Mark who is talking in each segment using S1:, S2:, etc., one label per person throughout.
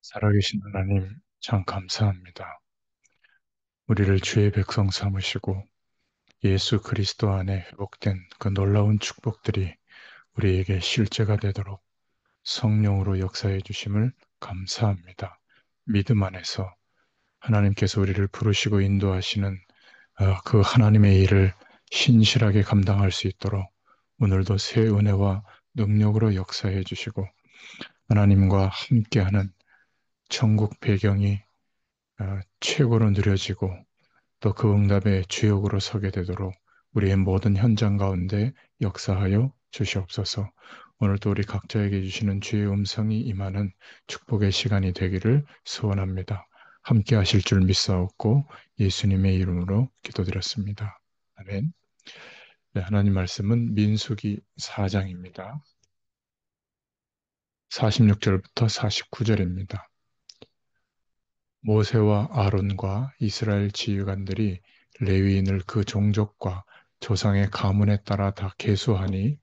S1: 살아계신 하나님, 참 감사합니다. 우리를 주의 백성 삼으시고 예수 그리스도 안에 회복된 그 놀라운 축복들이 우리에게 실제가 되도록 성령으로 역사해 주심을 감사합니다. 믿음 안에서 하나님께서 우리를 부르시고 인도하시는 그 하나님의 일을 신실하게 감당할 수 있도록 오늘도 새 은혜와 능력으로 역사해 주시고 하나님과 함께하는 천국 배경이 최고로 누려지고 또 그 응답의 주역으로 서게 되도록 우리의 모든 현장 가운데 역사하여 주시옵소서. 오늘도 우리 각자에게 주시는 주의 음성이 임하는 축복의 시간이 되기를 소원합니다. 함께 하실 줄 믿사옵고 예수님의 이름으로 기도드렸습니다. 아멘. 네, 하나님 말씀은 민수기 4장입니다. 46절부터 49절입니다. 모세와 아론과 이스라엘 지휘관들이 레위인을 그 종족과 조상의 가문에 따라 다 계수하니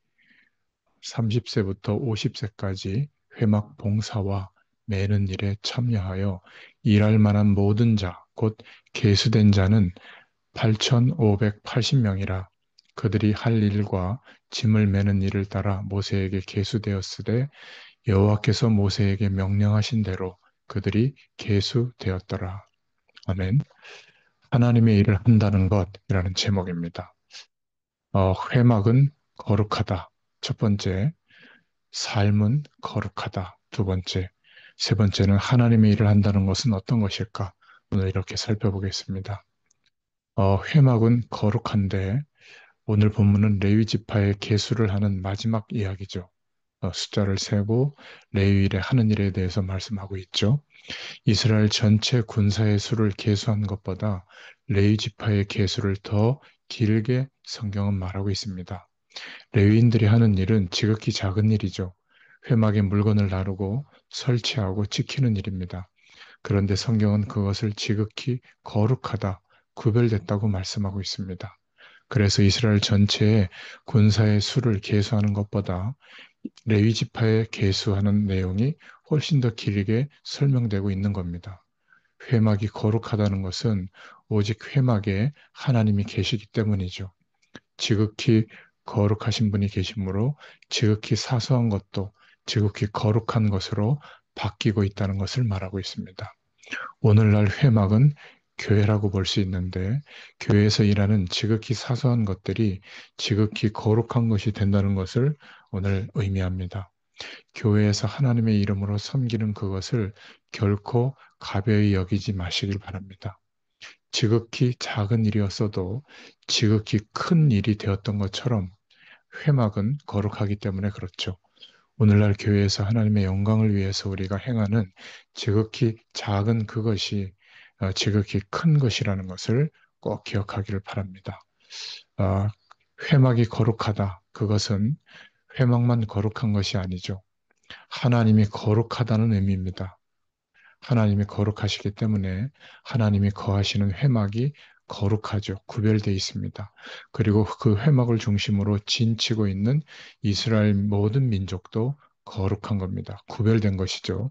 S1: 30세부터 50세까지 회막 봉사와 매는 일에 참여하여 일할 만한 모든 자, 곧 계수된 자는 8,580명이라. 그들이 할 일과 짐을 매는 일을 따라 모세에게 계수되었으되 여호와께서 모세에게 명령하신 대로 그들이 계수되었더라. 아멘. 하나님의 일을 한다는 것이라는 제목입니다. 회막은 거룩하다. 첫 번째, 삶은 거룩하다. 두 번째, 세 번째는 하나님의 일을 한다는 것은 어떤 것일까? 오늘 이렇게 살펴보겠습니다. 회막은 거룩한데 오늘 본문은 레위 지파의 계수를 하는 마지막 이야기죠. 숫자를 세고 레위일에 하는 일에 대해서 말씀하고 있죠. 이스라엘 전체 군사의 수를 계수한 것보다 레위 지파의 계수를 더 길게 성경은 말하고 있습니다. 레위인들이 하는 일은 지극히 작은 일이죠. 회막에 물건을 나르고 설치하고 지키는 일입니다. 그런데 성경은 그것을 지극히 거룩하다, 구별됐다고 말씀하고 있습니다. 그래서 이스라엘 전체의 군사의 수를 계수하는 것보다 레위 지파에 계수하는 내용이 훨씬 더 길게 설명되고 있는 겁니다. 회막이 거룩하다는 것은 오직 회막에 하나님이 계시기 때문이죠. 지극히 거룩하신 분이 계시므로 지극히 사소한 것도 지극히 거룩한 것으로 바뀌고 있다는 것을 말하고 있습니다. 오늘날 회막은 교회라고 볼 수 있는데 교회에서 일하는 지극히 사소한 것들이 지극히 거룩한 것이 된다는 것을 오늘 의미합니다. 교회에서 하나님의 이름으로 섬기는 그것을 결코 가벼이 여기지 마시길 바랍니다. 지극히 작은 일이었어도 지극히 큰 일이 되었던 것처럼 회막은 거룩하기 때문에 그렇죠. 오늘날 교회에서 하나님의 영광을 위해서 우리가 행하는 지극히 작은 그것이 지극히 큰 것이라는 것을 꼭 기억하기를 바랍니다. 어, 회막이 거룩하다. 그것은 회막만 거룩한 것이 아니죠. 하나님이 거룩하다는 의미입니다. 하나님이 거룩하시기 때문에 하나님이 거하시는 회막이 거룩하죠. 구별되어 있습니다. 그리고 그 회막을 중심으로 진치고 있는 이스라엘 모든 민족도 거룩한 겁니다. 구별된 것이죠.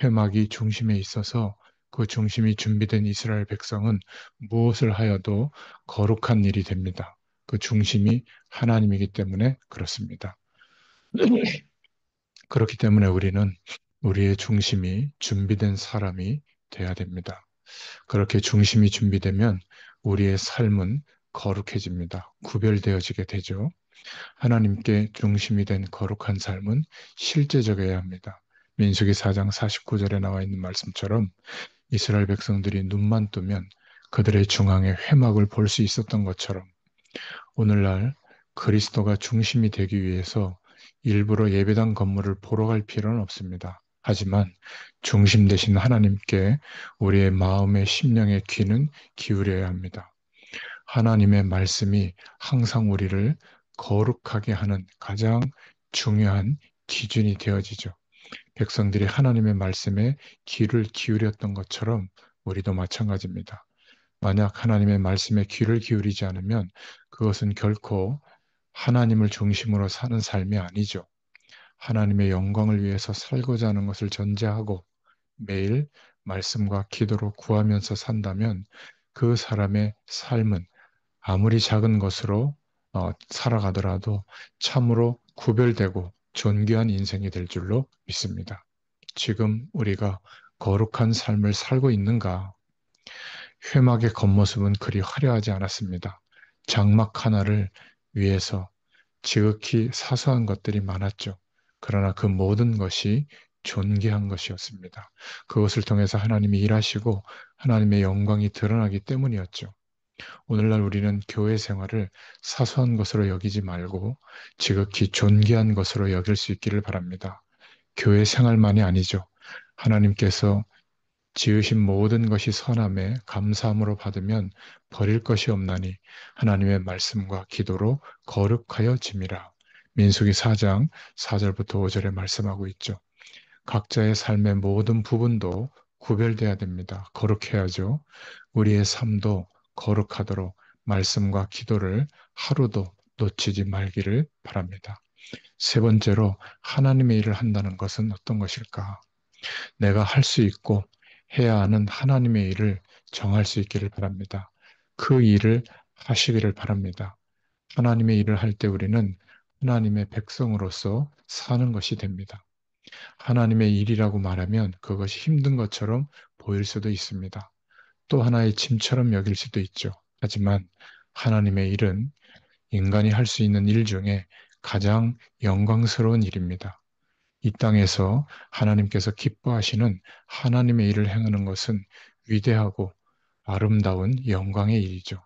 S1: 회막이 중심에 있어서 그 중심이 준비된 이스라엘 백성은 무엇을 하여도 거룩한 일이 됩니다. 그 중심이 하나님이기 때문에 그렇습니다. 그렇기 때문에 우리는 우리의 중심이 준비된 사람이 돼야 됩니다. 그렇게 중심이 준비되면 우리의 삶은 거룩해집니다. 구별되어지게 되죠. 하나님께 중심이 된 거룩한 삶은 실제적이어야 합니다. 민수기 4장 49절에 나와 있는 말씀처럼 이스라엘 백성들이 눈만 뜨면 그들의 중앙에 회막을 볼 수 있었던 것처럼 오늘날 그리스도가 중심이 되기 위해서 일부러 예배당 건물을 보러 갈 필요는 없습니다. 하지만 중심 되신 하나님께 우리의 마음의 심령의 귀는 기울여야 합니다. 하나님의 말씀이 항상 우리를 거룩하게 하는 가장 중요한 기준이 되어지죠. 백성들이 하나님의 말씀에 귀를 기울였던 것처럼 우리도 마찬가지입니다. 만약 하나님의 말씀에 귀를 기울이지 않으면 그것은 결코 하나님을 중심으로 사는 삶이 아니죠. 하나님의 영광을 위해서 살고자 하는 것을 전제하고 매일 말씀과 기도로 구하면서 산다면 그 사람의 삶은 아무리 작은 것으로 살아가더라도 참으로 구별되고 존귀한 인생이 될 줄로 믿습니다. 지금 우리가 거룩한 삶을 살고 있는가? 회막의 겉모습은 그리 화려하지 않았습니다. 장막 하나를 위해서 지극히 사소한 것들이 많았죠. 그러나 그 모든 것이 존귀한 것이었습니다. 그것을 통해서 하나님이 일하시고 하나님의 영광이 드러나기 때문이었죠. 오늘날 우리는 교회 생활을 사소한 것으로 여기지 말고 지극히 존귀한 것으로 여길 수 있기를 바랍니다. 교회 생활만이 아니죠. 하나님께서 지으신 모든 것이 선함에 감사함으로 받으면 버릴 것이 없나니 하나님의 말씀과 기도로 거룩하여 짐이라. 민수기 4장 4절부터 5절에 말씀하고 있죠. 각자의 삶의 모든 부분도 구별돼야 됩니다. 거룩해야죠. 우리의 삶도 거룩하도록 말씀과 기도를 하루도 놓치지 말기를 바랍니다. 세 번째로 하나님의 일을 한다는 것은 어떤 것일까? 내가 할 수 있고 해야 하는 하나님의 일을 정할 수 있기를 바랍니다. 그 일을 하시기를 바랍니다. 하나님의 일을 할 때 우리는 하나님의 백성으로서 사는 것이 됩니다. 하나님의 일이라고 말하면 그것이 힘든 것처럼 보일 수도 있습니다. 또 하나의 짐처럼 여길 수도 있죠. 하지만 하나님의 일은 인간이 할 수 있는 일 중에 가장 영광스러운 일입니다. 이 땅에서 하나님께서 기뻐하시는 하나님의 일을 행하는 것은 위대하고 아름다운 영광의 일이죠.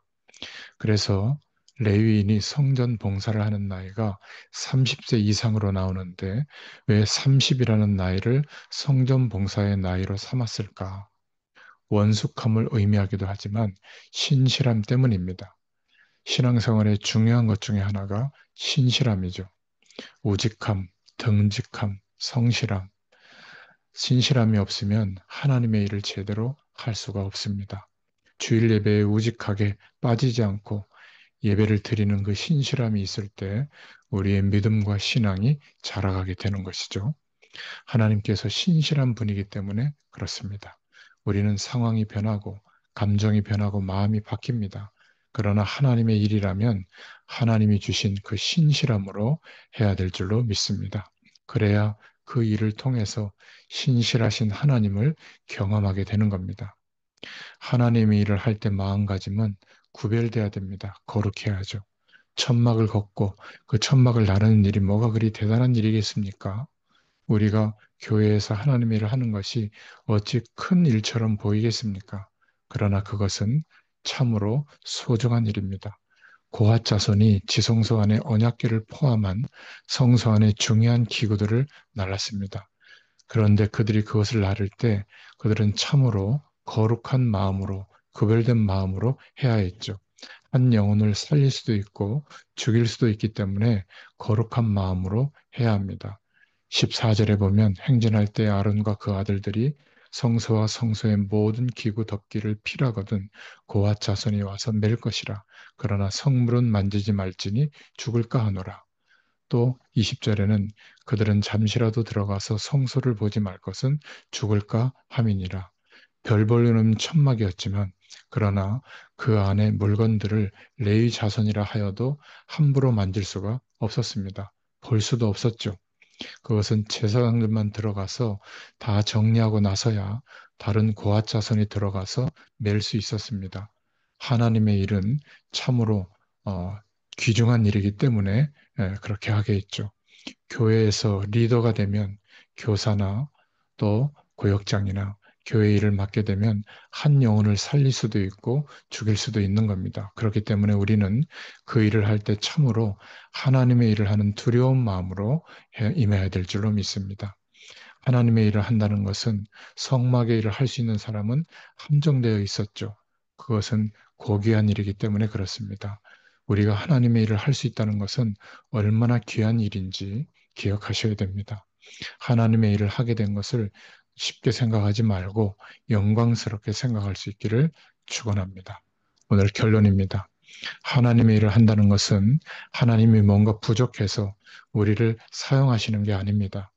S1: 그래서 레위인이 성전 봉사를 하는 나이가 30세 이상으로 나오는데 왜 30이라는 나이를 성전 봉사의 나이로 삼았을까? 원숙함을 의미하기도 하지만 신실함 때문입니다. 신앙생활의 중요한 것 중에 하나가 신실함이죠. 우직함, 등직함, 성실함, 신실함이 없으면 하나님의 일을 제대로 할 수가 없습니다. 주일 예배에 우직하게 빠지지 않고 예배를 드리는 그 신실함이 있을 때 우리의 믿음과 신앙이 자라가게 되는 것이죠. 하나님께서 신실한 분이기 때문에 그렇습니다. 우리는 상황이 변하고 감정이 변하고 마음이 바뀝니다. 그러나 하나님의 일이라면 하나님이 주신 그 신실함으로 해야 될 줄로 믿습니다. 그래야 그 일을 통해서 신실하신 하나님을 경험하게 되는 겁니다. 하나님의 일을 할 때 마음가짐은 구별돼야 됩니다. 거룩해야죠. 천막을 걷고 그 천막을 나르는 일이 뭐가 그리 대단한 일이겠습니까? 우리가 교회에서 하나님의 일을 하는 것이 어찌 큰 일처럼 보이겠습니까? 그러나 그것은 참으로 소중한 일입니다. 고핫 자손이 지성소 안에 언약궤를 포함한 성소 안에 중요한 기구들을 날랐습니다. 그런데 그들이 그것을 나를 때 그들은 참으로 거룩한 마음으로 구별된 마음으로 해야 했죠. 한 영혼을 살릴 수도 있고 죽일 수도 있기 때문에 거룩한 마음으로 해야 합니다. 14절에 보면 행진할 때 아론과 그 아들들이 성소와 성소의 모든 기구 덮기를 필하거든 고핫 자손이 와서 맬 것이라. 그러나 성물은 만지지 말지니 죽을까 하노라. 또 20절에는 그들은 잠시라도 들어가서 성소를 보지 말 것은 죽을까 함이니라. 별 볼려는 천막이었지만 그러나 그 안에 물건들을 레위 자손이라 하여도 함부로 만질 수가 없었습니다. 볼 수도 없었죠. 그것은 제사장들만 들어가서 다 정리하고 나서야 다른 고앗 자손이 들어가서 맬 수 있었습니다. 하나님의 일은 참으로 어, 귀중한 일이기 때문에 그렇게 하게 했죠. 교회에서 리더가 되면 교사나 또 고역장이나 교회 일을 맡게 되면 한 영혼을 살릴 수도 있고 죽일 수도 있는 겁니다. 그렇기 때문에 우리는 그 일을 할 때 참으로 하나님의 일을 하는 두려운 마음으로 임해야 될 줄로 믿습니다. 하나님의 일을 한다는 것은 성막의 일을 할 수 있는 사람은 한정되어 있었죠. 그것은 고귀한 일이기 때문에 그렇습니다. 우리가 하나님의 일을 할 수 있다는 것은 얼마나 귀한 일인지 기억하셔야 됩니다. 하나님의 일을 하게 된 것을 쉽게 생각하지 말고 영광스럽게 생각할 수 있기를 축원합니다. 오늘 결론입니다. 하나님의 일을 한다는 것은 하나님이 뭔가 부족해서 우리를 사용하시는 게 아닙니다.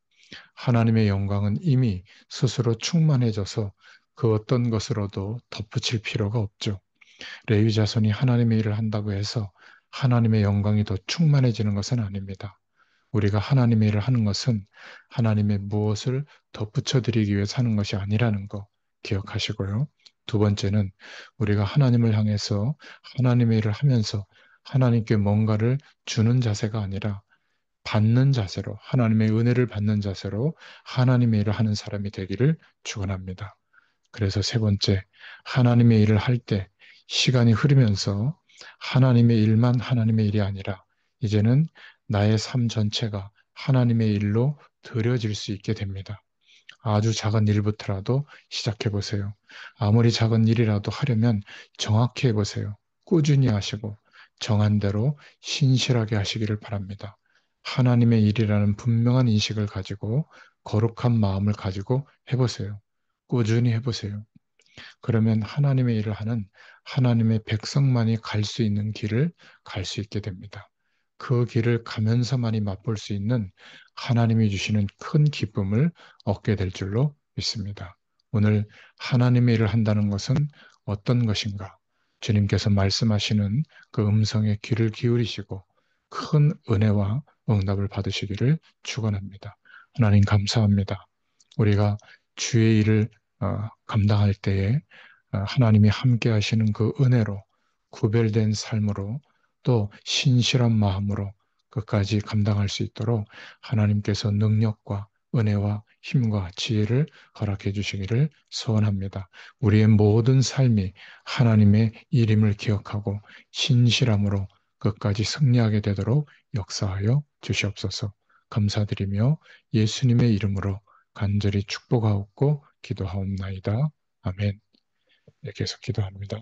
S1: 하나님의 영광은 이미 스스로 충만해져서 그 어떤 것으로도 덧붙일 필요가 없죠. 레위 자손이 하나님의 일을 한다고 해서 하나님의 영광이 더 충만해지는 것은 아닙니다. 우리가 하나님의 일을 하는 것은 하나님의 무엇을 덧붙여 드리기 위해서 하는 것이 아니라는 거 기억하시고요. 두 번째는 우리가 하나님을 향해서 하나님의 일을 하면서 하나님께 뭔가를 주는 자세가 아니라 받는 자세로, 하나님의 은혜를 받는 자세로 하나님의 일을 하는 사람이 되기를 축원합니다. 그래서 세 번째, 하나님의 일을 할 때 시간이 흐르면서 하나님의 일만 하나님의 일이 아니라 이제는 나의 삶 전체가 하나님의 일로 드려질 수 있게 됩니다. 아주 작은 일부터라도 시작해 보세요. 아무리 작은 일이라도 하려면 정확히 해보세요. 꾸준히 하시고 정한 대로 신실하게 하시기를 바랍니다. 하나님의 일이라는 분명한 인식을 가지고 거룩한 마음을 가지고 해보세요. 꾸준히 해보세요. 그러면 하나님의 일을 하는 하나님의 백성만이 갈 수 있는 길을 갈 수 있게 됩니다. 그 길을 가면서만이 맛볼 수 있는 하나님이 주시는 큰 기쁨을 얻게 될 줄로 믿습니다. 오늘 하나님의 일을 한다는 것은 어떤 것인가? 주님께서 말씀하시는 그 음성에 귀를 기울이시고 큰 은혜와 응답을 받으시기를 축원합니다. 하나님 감사합니다. 우리가 주의 일을 감당할 때에 하나님이 함께 하시는 그 은혜로 구별된 삶으로 또 신실한 마음으로 끝까지 감당할 수 있도록 하나님께서 능력과 은혜와 힘과 지혜를 허락해 주시기를 소원합니다. 우리의 모든 삶이 하나님의 일임을 기억하고 신실함으로 끝까지 승리하게 되도록 역사하여 주시옵소서. 감사드리며 예수님의 이름으로 간절히 축복하옵고 기도하옵나이다. 아멘. 네, 계속 기도합니다.